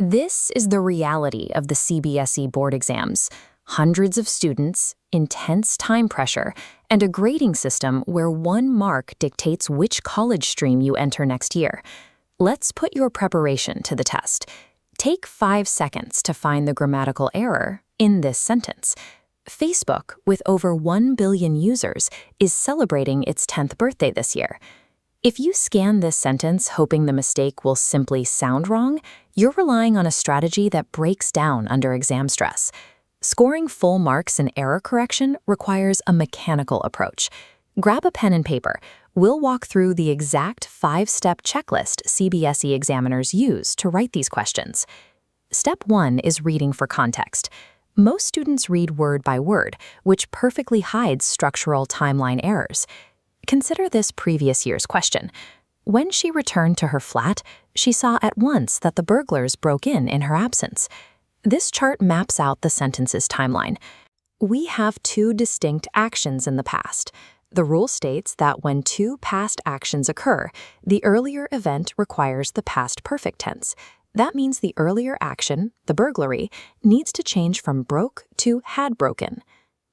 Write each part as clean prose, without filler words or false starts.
This is the reality of the CBSE board exams. Hundreds of students, intense time pressure, and a grading system where one mark dictates which college stream you enter next year. Let's put your preparation to the test. Take 5 seconds to find the grammatical error in this sentence. Facebook, with over 1 billion users, is celebrating its 10th birthday this year. If you scan this sentence hoping the mistake will simply sound wrong, you're relying on a strategy that breaks down under exam stress. Scoring full marks in error correction requires a mechanical approach. Grab a pen and paper. We'll walk through the exact 5-step checklist CBSE examiners use to write these questions. Step 1 is reading for context. Most students read word by word, which perfectly hides structural timeline errors. Consider this previous year's question. When she returned to her flat, she saw at once that the burglars broke in her absence. This chart maps out the sentence's timeline. We have 2 distinct actions in the past. The rule states that when 2 past actions occur, the earlier event requires the past perfect tense. That means the earlier action, the burglary, needs to change from broke to had broken.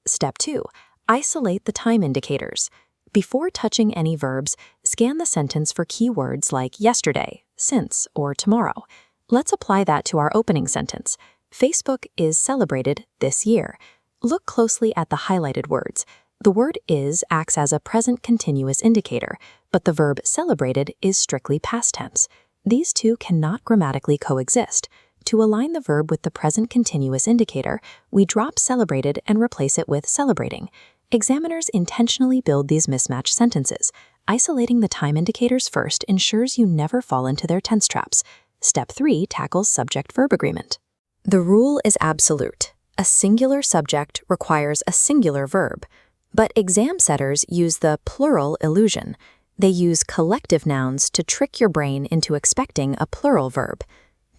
Step 2. Isolate the time indicators. Before touching any verbs, scan the sentence for keywords like yesterday, since, or tomorrow. Let's apply that to our opening sentence. Facebook is celebrated this year. Look closely at the highlighted words. The word is acts as a present continuous indicator, but the verb celebrated is strictly past tense. These two cannot grammatically coexist. To align the verb with the present continuous indicator, we drop celebrated and replace it with celebrating. Examiners intentionally build these mismatched sentences. Isolating the time indicators first ensures you never fall into their tense traps. Step 3 tackles subject-verb agreement. The rule is absolute. A singular subject requires a singular verb. But exam setters use the plural illusion. They use collective nouns to trick your brain into expecting a plural verb.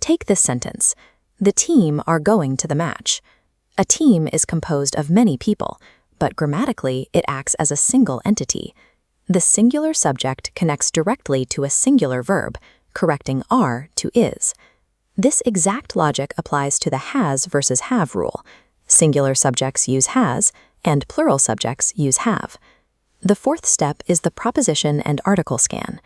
Take this sentence. The team are going to the match. A team is composed of many people, but grammatically it acts as a single entity. The singular subject connects directly to a singular verb, correcting are to is. This exact logic applies to the has versus have rule. Singular subjects use has, and plural subjects use have. The 4th step is the proposition and article scan.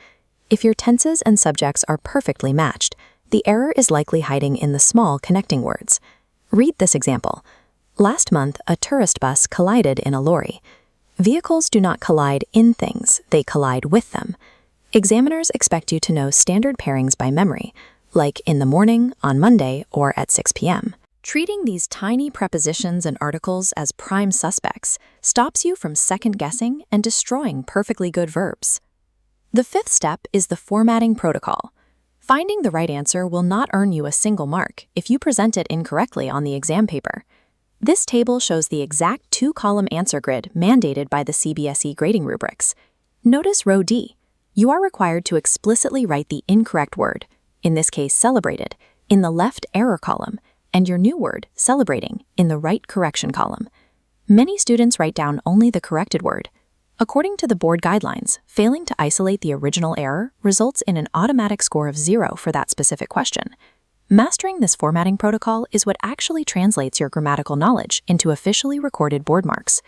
If your tenses and subjects are perfectly matched, the error is likely hiding in the small connecting words. Read this example. Last month, a tourist bus collided in a lorry. Vehicles do not collide in things, they collide with them. Examiners expect you to know standard pairings by memory, like in the morning, on Monday, or at 6 p.m. Treating these tiny prepositions and articles as prime suspects stops you from second-guessing and destroying perfectly good verbs. The 5th step is the formatting protocol. Finding the right answer will not earn you a single mark if you present it incorrectly on the exam paper. This table shows the exact 2-column answer grid mandated by the CBSE grading rubrics. Notice row D. You are required to explicitly write the incorrect word, in this case celebrated, in the left error column, and your new word, celebrating, in the right correction column. Many students write down only the corrected word. According to the board guidelines, failing to isolate the original error results in an automatic score of 0 for that specific question. Mastering this formatting protocol is what actually translates your grammatical knowledge into officially recorded board marks.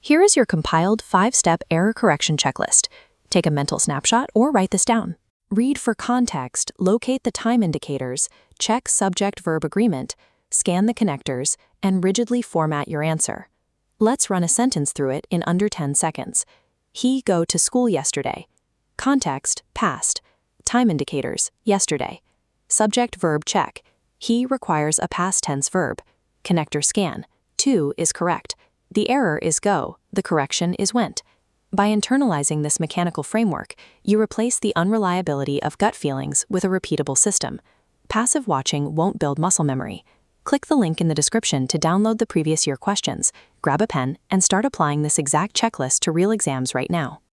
Here is your compiled 5-step error correction checklist. Take a mental snapshot or write this down. Read for context, locate the time indicators, check subject-verb agreement, scan the connectors, and rigidly format your answer. Let's run a sentence through it in under 10 seconds. He go to school yesterday. Context, past. Time indicators, yesterday. Subject-verb check. He requires a past tense verb. Connector scan. To is correct. The error is go. The correction is went. By internalizing this mechanical framework, you replace the unreliability of gut feelings with a repeatable system. Passive watching won't build muscle memory. Click the link in the description to download the previous year questions, grab a pen, and start applying this exact checklist to real exams right now.